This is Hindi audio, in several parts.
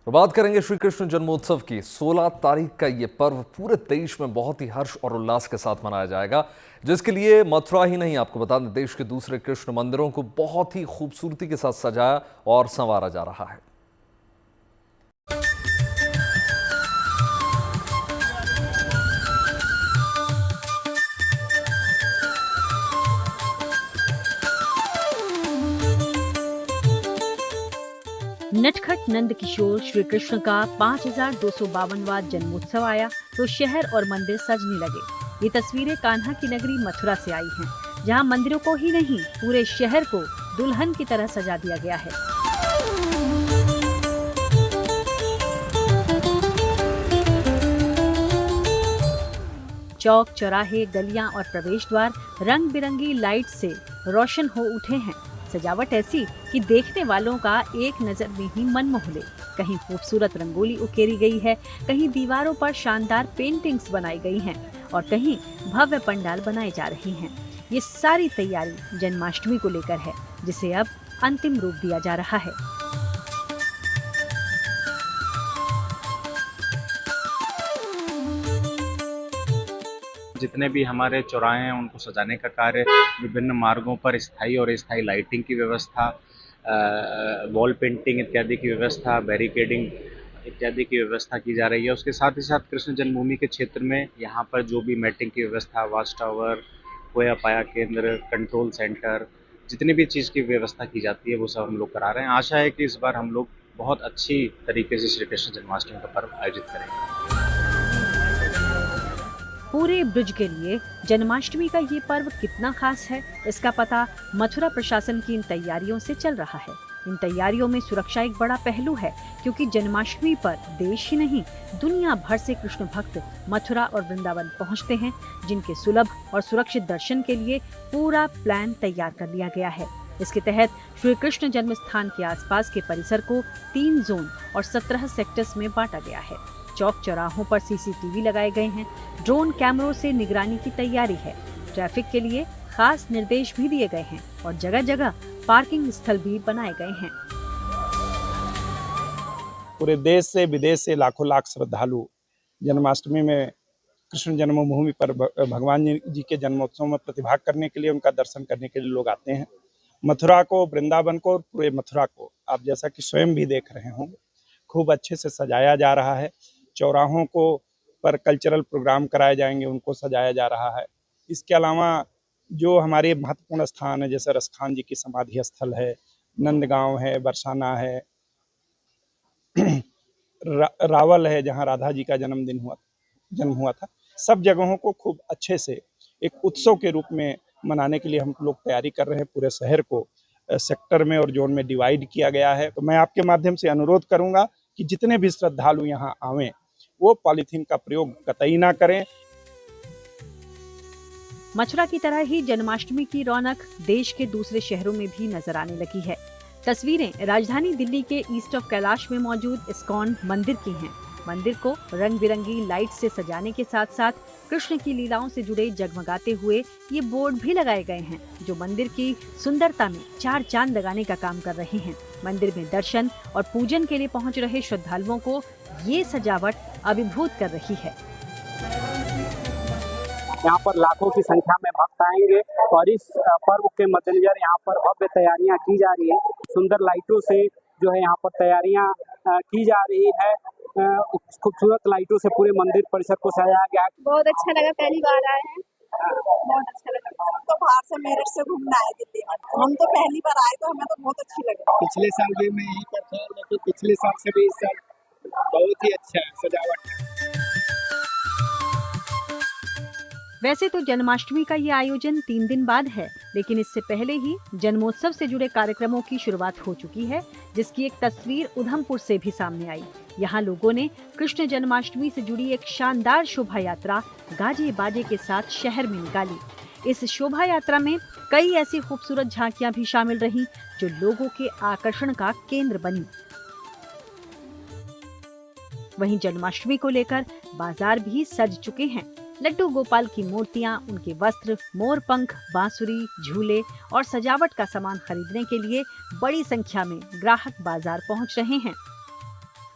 तो बात करेंगे श्री कृष्ण जन्मोत्सव की। 16 तारीख का ये पर्व पूरे देश में बहुत ही हर्ष और उल्लास के साथ मनाया जाएगा, जिसके लिए मथुरा ही नहीं, आपको बता दें, देश के दूसरे कृष्ण मंदिरों को बहुत ही खूबसूरती के साथ सजाया और संवारा जा रहा है। नटखट नंद किशोर श्री कृष्ण का 5252वां जन्मोत्सव आया तो शहर और मंदिर सजने लगे। ये तस्वीरें कान्हा की नगरी मथुरा से आई हैं, जहां मंदिरों को ही नहीं पूरे शहर को दुल्हन की तरह सजा दिया गया है। चौक चौराहे, गलियां और प्रवेश द्वार रंग बिरंगी लाइट से रोशन हो उठे हैं। सजावट ऐसी कि देखने वालों का एक नजर में ही मन मोह ले। कहीं खूबसूरत रंगोली उकेरी गई है, कहीं दीवारों पर शानदार पेंटिंग्स बनाई गई हैं और कहीं भव्य पंडाल बनाए जा रहे हैं। ये सारी तैयारी जन्माष्टमी को लेकर है, जिसे अब अंतिम रूप दिया जा रहा है। जितने भी हमारे चौराहे हैं उनको सजाने का कार्य, विभिन्न मार्गों पर स्थायी और अस्थायी लाइटिंग की व्यवस्था, वॉल पेंटिंग इत्यादि की व्यवस्था, बैरिकेडिंग इत्यादि की व्यवस्था की जा रही है। उसके साथ ही साथ कृष्ण जन्मभूमि के क्षेत्र में यहाँ पर जो भी मैटिंग की व्यवस्था, वॉच टावर, खोया पाया केंद्र, कंट्रोल सेंटर, जितनी भी चीज़ की व्यवस्था की जाती है वो सब हम लोग करा रहे हैं। आशा है कि इस बार हम लोग बहुत अच्छी तरीके से श्री कृष्ण जन्माष्टमी का पर्व आयोजित करेंगे। पूरे ब्रज के लिए जन्माष्टमी का ये पर्व कितना खास है, इसका पता मथुरा प्रशासन की इन तैयारियों से चल रहा है। इन तैयारियों में सुरक्षा एक बड़ा पहलू है, क्योंकि जन्माष्टमी पर देश ही नहीं दुनिया भर से कृष्ण भक्त मथुरा और वृंदावन पहुंचते हैं, जिनके सुलभ और सुरक्षित दर्शन के लिए पूरा प्लान तैयार कर लिया गया है। इसके तहत श्री कृष्ण जन्म स्थान के आसपास के परिसर को 3 जोन और 17 सेक्टर्स में बांटा गया है। चौक चौराहों पर सीसीटीवी लगाए गए हैं, ड्रोन कैमरों से निगरानी की तैयारी है। ट्रैफिक के लिए खास निर्देश भी दिए गए हैं और जगह जगह पार्किंग स्थल भी बनाए गए हैं। पूरे देश से विदेश से लाखों लाख श्रद्धालु जन्माष्टमी में कृष्ण जन्मभूमि पर भगवान जी के जन्मोत्सव में प्रतिभाग करने के लिए, उनका दर्शन करने के लिए लोग आते हैं। मथुरा को, वृंदावन को और पूरे मथुरा को आप जैसा कि स्वयं भी देख रहे होंगे, खूब अच्छे से सजाया जा रहा है। चौराहों को पर कल्चरल प्रोग्राम कराए जाएंगे, उनको सजाया जा रहा है। इसके अलावा जो हमारे महत्वपूर्ण स्थान है, जैसे रसखान जी की समाधि स्थल है, नंदगांव है, बरसाना है, रावल है जहां राधा जी का जन्म हुआ था, सब जगहों को खूब अच्छे से एक उत्सव के रूप में मनाने के लिए हम लोग तैयारी कर रहे हैं। पूरे शहर को सेक्टर में और जोन में डिवाइड किया गया है। तो मैं आपके माध्यम से अनुरोध करूंगा कि जितने भी श्रद्धालु यहाँ आवें, वो पॉलीथीन का प्रयोग कतई ना करें। मथुरा की तरह ही जन्माष्टमी की रौनक देश के दूसरे शहरों में भी नजर आने लगी है। तस्वीरें राजधानी दिल्ली के ईस्ट ऑफ कैलाश में मौजूद इस्कॉन मंदिर की हैं। मंदिर को रंग बिरंगी लाइट से सजाने के साथ साथ कृष्ण की लीलाओं से जुड़े जगमगाते हुए ये बोर्ड भी लगाए गए हैं, जो मंदिर की सुंदरता में 4 चांद लगाने का काम कर रहे हैं। मंदिर में दर्शन और पूजन के लिए पहुंच रहे श्रद्धालुओं को ये सजावट अभिभूत कर रही है। यहाँ पर लाखों की संख्या में भक्त आएंगे और इस पर्व के मद्देनजर यहाँ पर भव्य तैयारियां की जा रही है। सुंदर लाइटों से जो है यहाँ पर तैयारियां की जा रही है। खूबसूरत लाइटों से पूरे मंदिर परिसर को सजाया गया। बहुत अच्छा लगा, पहली बार आए हैं, बहुत अच्छा लगा। हम तो बाहर से, मेरठ से घूमने आए दिल्ली में, हम तो पहली बार आए तो हमें तो बहुत अच्छी लगी। पिछले साल भी मैं यहीं पर था, लेकिन पिछले साल से भी इस साल बहुत ही अच्छा सजावट है। वैसे तो जन्माष्टमी का ये आयोजन 3 दिन बाद है, लेकिन इससे पहले ही जन्मोत्सव से जुड़े कार्यक्रमों की शुरुआत हो चुकी है, जिसकी एक तस्वीर उधमपुर से भी सामने आई। यहाँ लोगों ने कृष्ण जन्माष्टमी से जुड़ी एक शानदार शोभा यात्रा गाजे बाजे के साथ शहर में निकाली। इस शोभा यात्रा में कई ऐसी खूबसूरत झांकियां भी शामिल रहीं, जो लोगों के आकर्षण का केंद्र बनी। वहीं जन्माष्टमी को लेकर बाजार भी सज चुके हैं। लड्डू गोपाल की मूर्तियां, उनके वस्त्र, मोर पंख, बांसुरी, झूले और सजावट का सामान खरीदने के लिए बड़ी संख्या में ग्राहक बाजार पहुंच रहे हैं।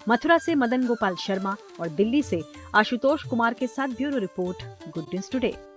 मथुरा से मदन गोपाल शर्मा और दिल्ली से आशुतोष कुमार के साथ bureau report, good news today.